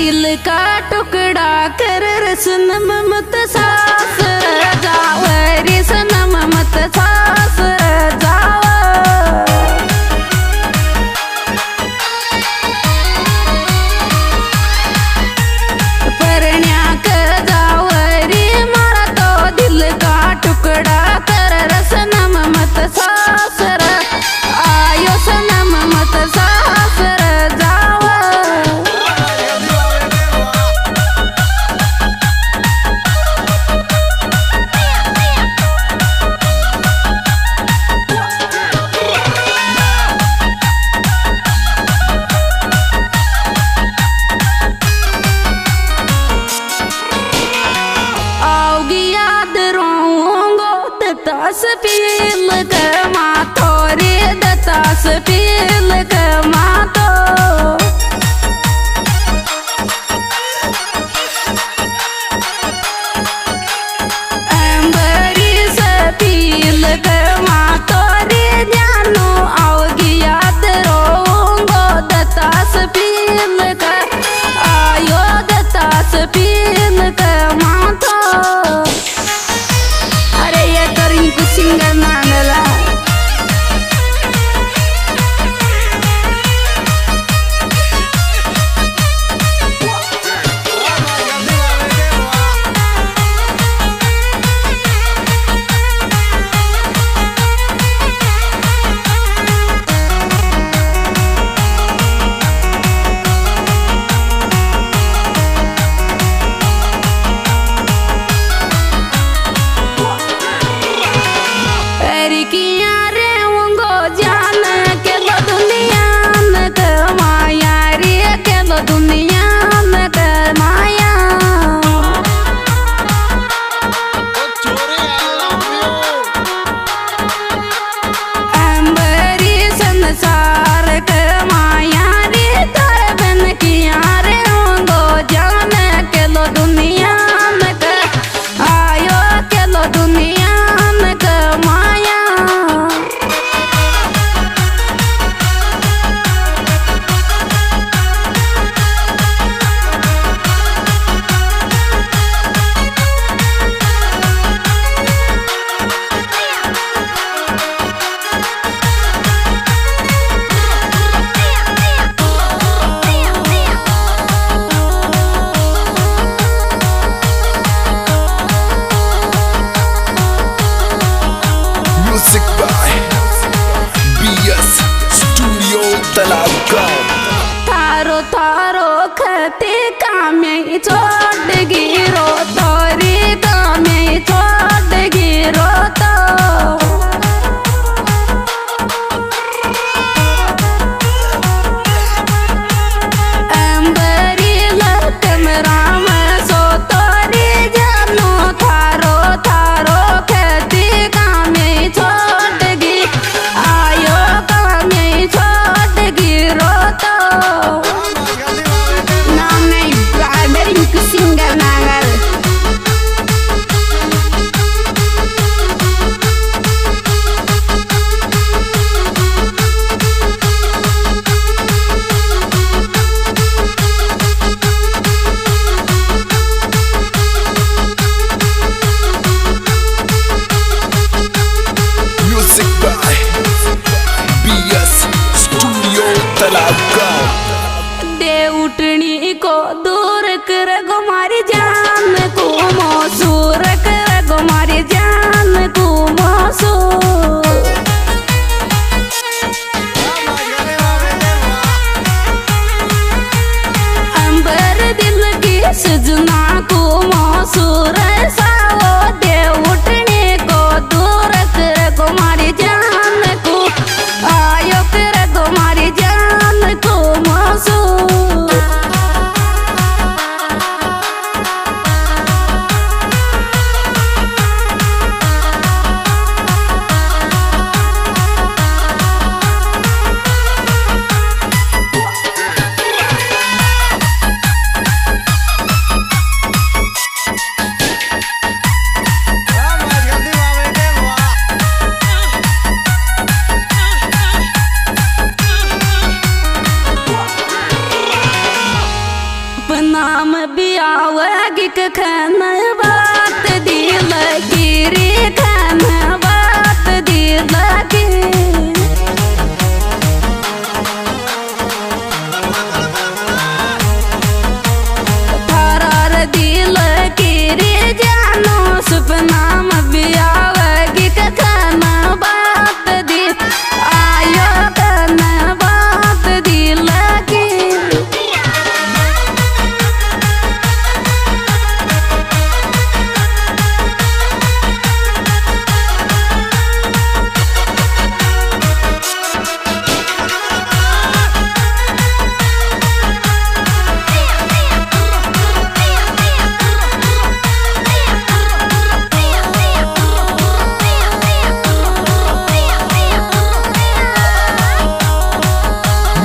दिल का टुकड़ा कर सनम मत सास जाओ रे सनम मत सास जाओ परण्या कर जाओ रे मारा तो दिल का टुकड़ा कर सनम मत सास आयो सनम मत सास जाओ दतास पील कर मातो रे दतास पील कर मातो अंबरी से पील कर मातो रे जानो आओगी याद रोऊंगो दतास पील कर आयो दतास पील कर मातो सिंगर नांगला थारो थारो खते कामे छोड़ गिरो तोरी कामे छोड़ गिरो तो अंबरी लतम राम सो तोरी जानो थारो थारो खते कामे छोड़ गी आयो कामे छोड़ गिरो तो नाम नहीं मेरी सिंगर नांगल Music by BS Studio Talabgaon दे उठनी को दूर कर गुमारी जान को मौसूर कर गुमारी जान को मौसूर अंबर दिल की सजना को मौसूर साओ दे उठनी को दूर कर गुमारी जान को आयो कर गुमारी जान को मौसूर गिक खान बात दिल गिरी खान बात दिल गे थारार दिल गिरी जानो सपना बियाव गिक खान बात दिल आयो खान बात दिल गे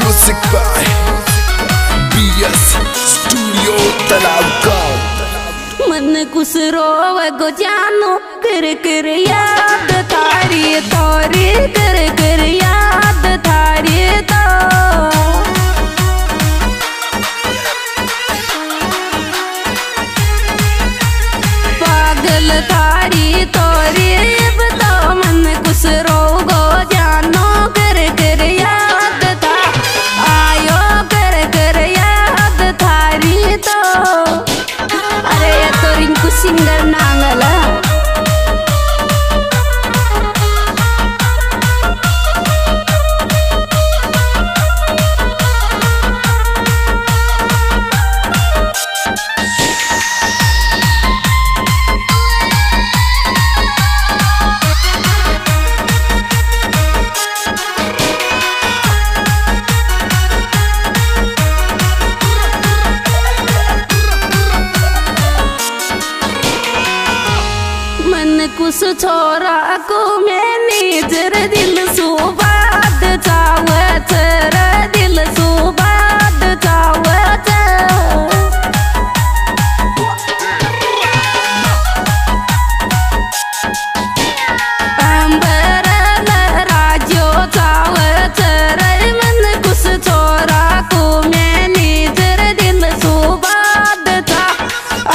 Music by BS Studio Talabgaon. मन कुछ रोव गो जानो कर कर याद थारी तोरी कर कर याद थारी तो पागल थारी तोरी बता मन कुछ रोव गो जानो कर कर याद था आयो कर कर याद थारी तो अरे ये तो रिंकू सिंगर नांगला मन कुछ छोरा को मैं निजर दिल सुबाद चावत रे दिल सुबाद चावत अंबर राजो चावत रे मन कुछ छोरा को मैं निजर दिल सुबाद चा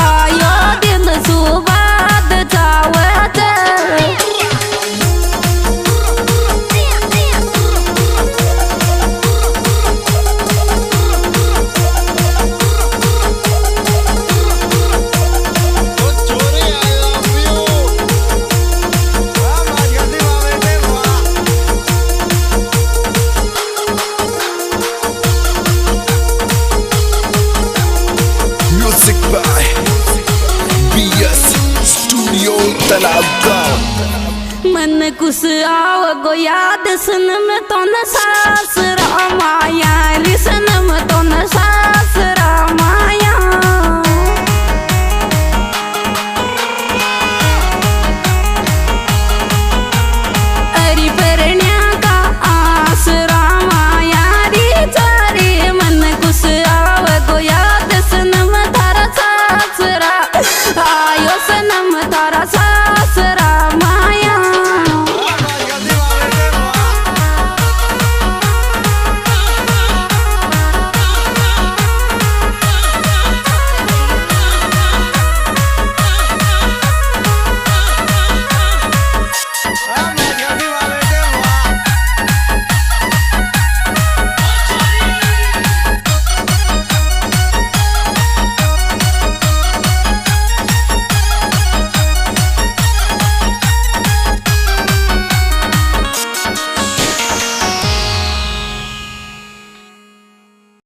आयो दिल सुबाद चावत Music by BS Studio Talabgaon. मन कुछ आव गो याद सन में तो न सास रामा यारी सन में तो न सास रामा